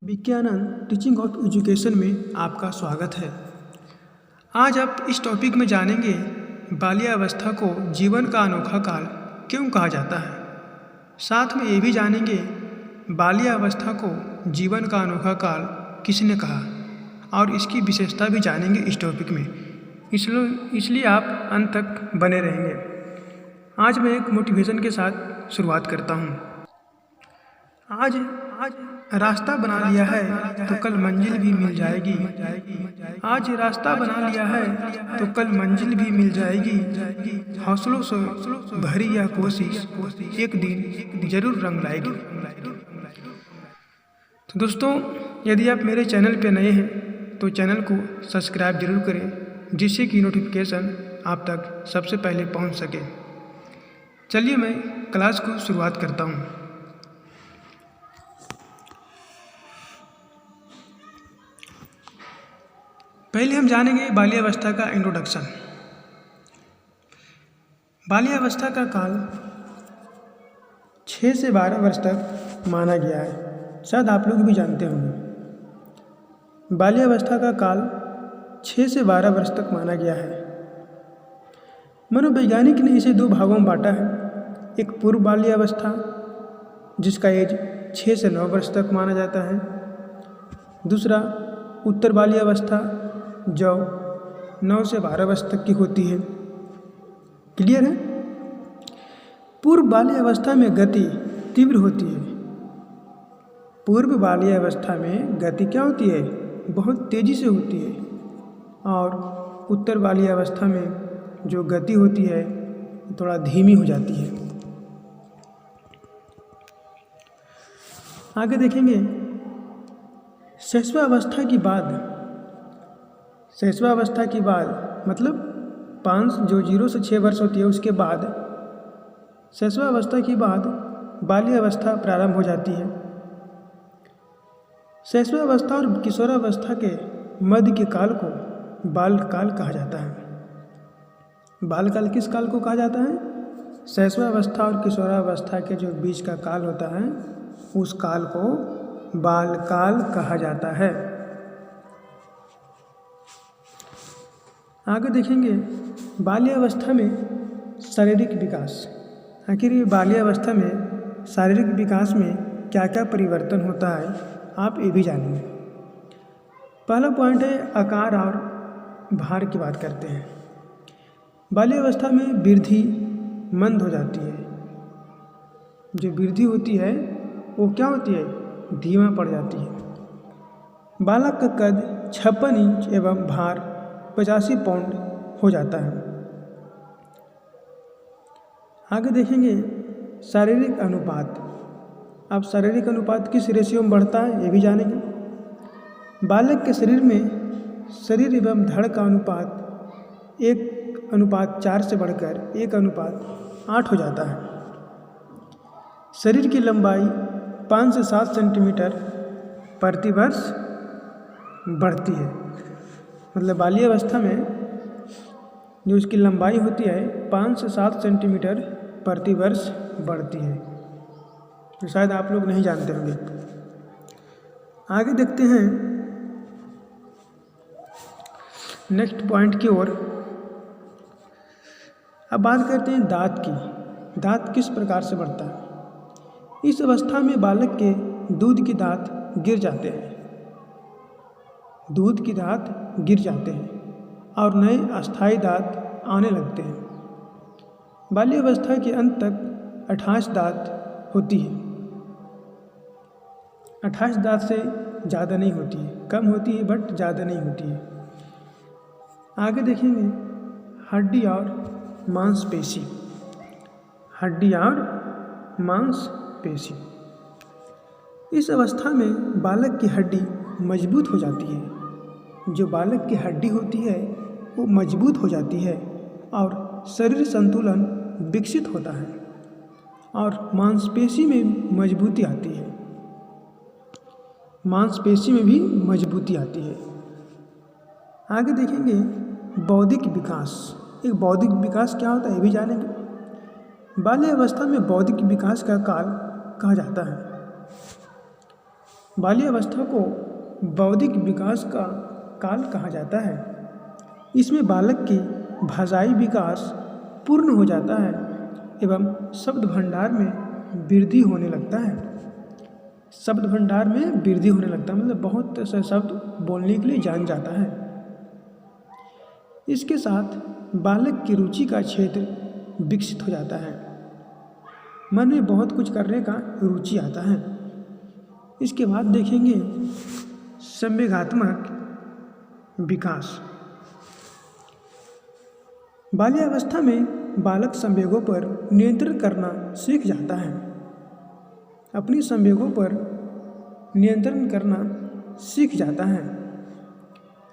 Vigyanand teaching of education में आपका स्वागत है। आज आप इस टॉपिक में जानेंगे बाल्यावस्था को जीवन का अनोखा काल क्यों कहा जाता है। साथ में ये भी जानेंगे बाल्यावस्था को जीवन का अनोखा काल किसने कहा और इसकी विशेषता भी जानेंगे इस टॉपिक में। इसलिए आप अंत तक बने रहेंगे। आज मैं एक मोटिवेशन के साथ शुरुआत करता हूँ। आज रास्ता बना लिया है तो कल मंजिल भी मिल जाएगी। आज रास्ता बना लिया है तो कल मंजिल भी मिल जाएगी। हौसलों से भरी यह कोशिश एक दिन जरूर रंग लाएगी। तो दोस्तों, यदि आप मेरे चैनल पे नए हैं तो चैनल को सब्सक्राइब जरूर करें, जिससे कि नोटिफिकेशन आप तक सबसे पहले पहुंच सके। चलिए मैं क्लास को शुरुआत करता हूं। पहले हम जानेंगे बाल्यावस्था का इंट्रोडक्शन। बाल्यावस्था का काल 6 से 12 वर्ष तक माना गया है। शायद आप लोग भी जानते होंगे। बाल्यावस्था का काल 6 से 12 वर्ष तक माना गया है। मनोवैज्ञानिक ने इसे 2 भागों में बांटा है। एक पूर्व बाल्यावस्था, जिसका एज 6 से 9 वर्ष तक माना जाता है। दूसरा उत्तर बाल्यावस्था, जो 9 से 12 वर्ष तक की होती है। क्लियर है? पूर्व बाल्यावस्था में गति तीव्र होती है। पूर्व बाल्यावस्था में गति क्या होती है? बहुत तेजी से होती है। और उत्तर बाल्यावस्था में जो गति होती है थोड़ा धीमी हो जाती है। आगे देखेंगे शैशवावस्था की बाद। शैशवावस्था के बाद मतलब 0 से 6 वर्ष होती है, उसके बाद शैशवावस्था के बाद बाल्यावस्था प्रारंभ हो जाती है। शैशवावस्था और किशोरावस्था के मध्य के काल को बाल काल कहा जाता है। बाल काल किस काल को कहा जाता है? शैशवावस्था और किशोरावस्था के जो बीच का काल होता है उस काल को बाल काल कहा जाता है। आगे देखेंगे बाल्यावस्था में शारीरिक विकास। आखिर ये बाल्यावस्था में शारीरिक विकास में क्या क्या परिवर्तन होता है, आप ये भी जानेंगे। पहला पॉइंट है आकार और भार की बात करते हैं। बाल्यावस्था में वृद्धि मंद हो जाती है। जो वृद्धि होती है वो क्या होती है? धीमा पड़ जाती है। बालक का कद 56 इंच एवं भार 85 पाउंड हो जाता है। आगे देखेंगे शारीरिक अनुपात। अब शारीरिक अनुपात किस रेशियो में बढ़ता है ये भी जानेंगे। बालक के शरीर में शरीर एवं धड़ का अनुपात 1:4 से बढ़कर 1:8 हो जाता है। शरीर की लंबाई 5 से 7 सेंटीमीटर प्रति वर्ष बढ़ती है। मतलब बाल्यावस्था में जो इसकी लंबाई होती है 5 से 7 सेंटीमीटर प्रति वर्ष बढ़ती है। तो शायद आप लोग नहीं जानते होंगे। आगे देखते हैं नेक्स्ट पॉइंट की ओर। अब बात करते हैं दांत की। दांत किस प्रकार से बढ़ता है? इस अवस्था में बालक के दूध के दांत गिर जाते हैं। दूध के दांत गिर जाते हैं और नए अस्थायी दांत आने लगते हैं। बाल्यावस्था के अंत तक 28 दांत होती है। 28 दांत से ज़्यादा नहीं होती है, कम होती है बट ज़्यादा नहीं होती है। आगे देखेंगे हड्डी और मांसपेशी। हड्डी और मांसपेशी। इस अवस्था में बालक की हड्डी मजबूत हो जाती है। जो बालक की हड्डी होती है वो मजबूत हो जाती है और शरीर संतुलन विकसित होता है और मांसपेशी में मजबूती आती है। मांसपेशी में भी मजबूती आती है। आगे देखेंगे बौद्धिक विकास। एक बौद्धिक विकास क्या होता है ये भी जानेंगे। बाल्यावस्था में बौद्धिक विकास का काल कहा जाता है। बाल्यावस्था को बौद्धिक विकास का काल कहा जाता है। इसमें बालक की भाषाई विकास पूर्ण हो जाता है एवं शब्द भंडार में वृद्धि होने लगता है। शब्द भंडार में वृद्धि होने लगता है मतलब बहुत से शब्द बोलने के लिए जान जाता है। इसके साथ बालक की रुचि का क्षेत्र विकसित हो जाता है। मन में बहुत कुछ करने का रुचि आता है। इसके बाद देखेंगे संवेगात्मक विकास। बाल्यावस्था में बालक संवेगों पर नियंत्रण करना सीख जाता है। अपनी संवेगों पर नियंत्रण करना सीख जाता है।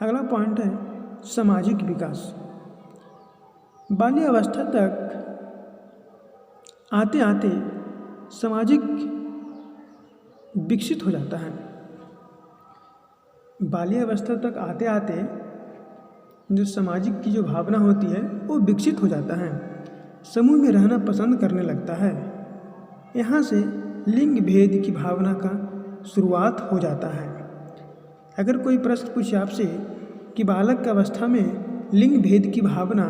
अगला पॉइंट है सामाजिक विकास। बाल्यावस्था तक आते आते सामाजिक विकसित हो जाता है। बाल्यावस्था तक आते आते जो सामाजिक की जो भावना होती है वो विकसित हो जाता है। समूह में रहना पसंद करने लगता है। यहाँ से लिंग भेद की भावना का शुरुआत हो जाता है। अगर कोई प्रश्न पूछे आपसे कि बालक की अवस्था में लिंग भेद की भावना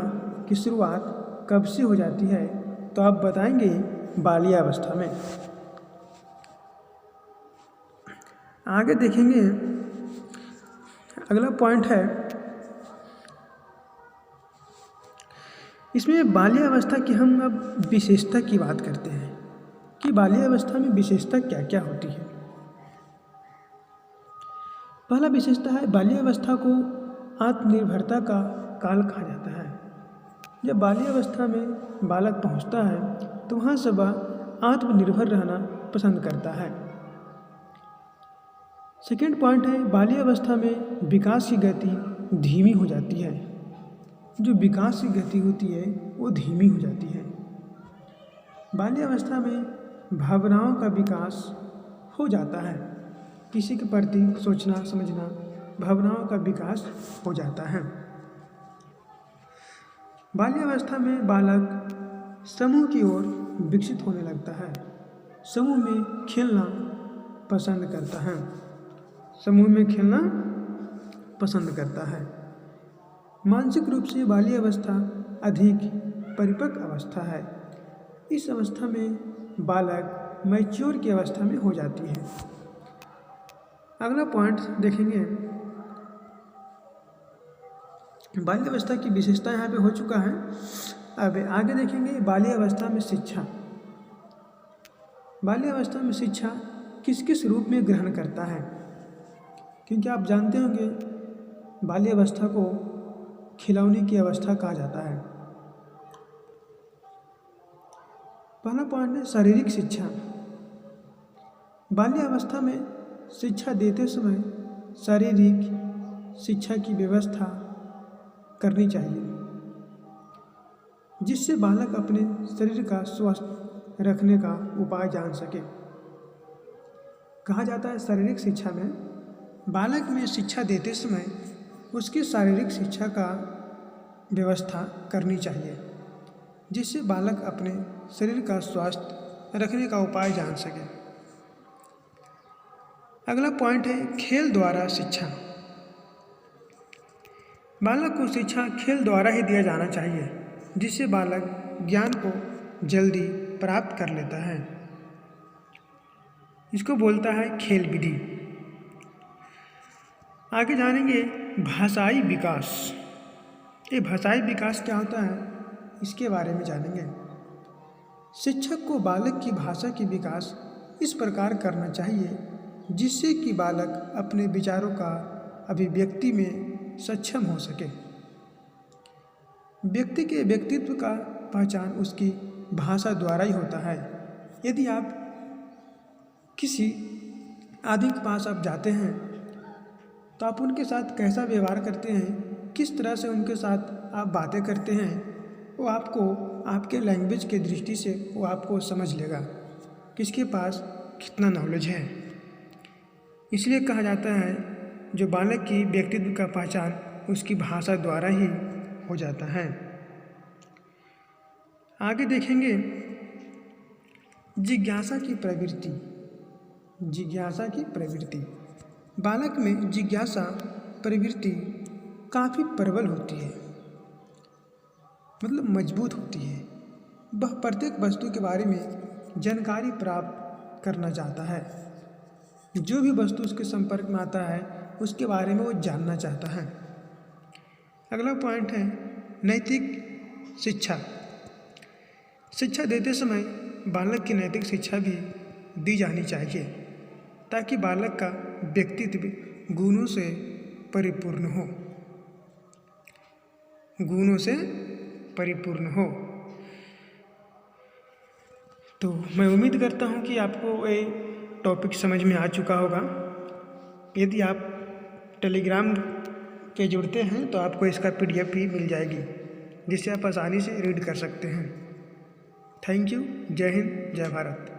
की शुरुआत कब से हो जाती है तो आप बताएंगे बाल्यावस्था में। आगे देखेंगे अगला पॉइंट है इसमें बाल्यावस्था की हम अब विशेषता की बात करते हैं कि बाल्यावस्था में विशेषता क्या क्या होती है। पहला विशेषता है बाल्यावस्था को आत्मनिर्भरता का काल कहा जाता है। जब बाल्यावस्था में बालक पहुंचता है तो वहाँ से वह आत्मनिर्भर रहना पसंद करता है। सेकेंड पॉइंट है बाल्यावस्था में विकास की गति धीमी हो जाती है। जो विकास की गति होती है वो धीमी हो जाती है। बाल्यावस्था में भावनाओं का विकास हो जाता है। किसी के प्रति सोचना समझना भावनाओं का विकास हो जाता है। बाल्यावस्था में बालक समूह की ओर विकसित होने लगता है। समूह में खेलना पसंद करता है। समूह में खेलना पसंद करता है। मानसिक रूप से बाल्यावस्था अधिक परिपक्व अवस्था है। इस अवस्था में बालक मैच्योर की अवस्था में हो जाती है। अगला पॉइंट देखेंगे बाल्यावस्था की विशेषता यहाँ पे हो चुका है। अब आगे देखेंगे बाल्यावस्था में शिक्षा। बाल्यावस्था में शिक्षा किस किस रूप में ग्रहण करता है, क्योंकि आप जानते होंगे बाल्यावस्था को खिलौने की अवस्था कहा जाता है। पहला पॉइंट है शारीरिक शिक्षा। बाल्यावस्था में शिक्षा देते समय शारीरिक शिक्षा की व्यवस्था करनी चाहिए जिससे बालक अपने शरीर का स्वस्थ रखने का उपाय जान सके। कहा जाता है शारीरिक शिक्षा में बालक में शिक्षा देते समय उसकी शारीरिक शिक्षा का व्यवस्था करनी चाहिए जिससे बालक अपने शरीर का स्वास्थ्य रखने का उपाय जान सके। अगला पॉइंट है खेल द्वारा शिक्षा। बालक को शिक्षा खेल द्वारा ही दिया जाना चाहिए जिससे बालक ज्ञान को जल्दी प्राप्त कर लेता है। इसको बोलता है खेल विधि। आगे जानेंगे भाषाई विकास। ये भाषाई विकास क्या होता है इसके बारे में जानेंगे। शिक्षक को बालक की भाषा की विकास इस प्रकार करना चाहिए जिससे कि बालक अपने विचारों का अभिव्यक्ति में सक्षम हो सके। व्यक्ति के व्यक्तित्व का पहचान उसकी भाषा द्वारा ही होता है। यदि आप किसी आदमी के पास आप जाते हैं तो आप उनके साथ कैसा व्यवहार करते हैं, किस तरह से उनके साथ आप बातें करते हैं, वो आपको आपके लैंग्वेज के दृष्टि से वो आपको समझ लेगा किसके पास कितना नॉलेज है। इसलिए कहा जाता है जो बालक की व्यक्तित्व का पहचान उसकी भाषा द्वारा ही हो जाता है। आगे देखेंगे जिज्ञासा की प्रवृत्ति। जिज्ञासा की प्रवृत्ति। बालक में जिज्ञासा प्रवृत्ति काफ़ी प्रबल होती है, मतलब मजबूत होती है। वह प्रत्येक वस्तु के बारे में जानकारी प्राप्त करना चाहता है। जो भी वस्तु उसके संपर्क में आता है उसके बारे में वो जानना चाहता है। अगला पॉइंट है नैतिक शिक्षा। शिक्षा देते समय बालक की नैतिक शिक्षा भी दी जानी चाहिए ताकि बालक का व्यक्तित्व गुणों से परिपूर्ण हो, गुणों से परिपूर्ण हो। तो मैं उम्मीद करता हूँ कि आपको ये टॉपिक समझ में आ चुका होगा। यदि आप टेलीग्राम पे जुड़ते हैं तो आपको इसका PDF भी मिल जाएगी जिससे आप आसानी से रीड कर सकते हैं। Thank you. जय हिंद, जय भारत।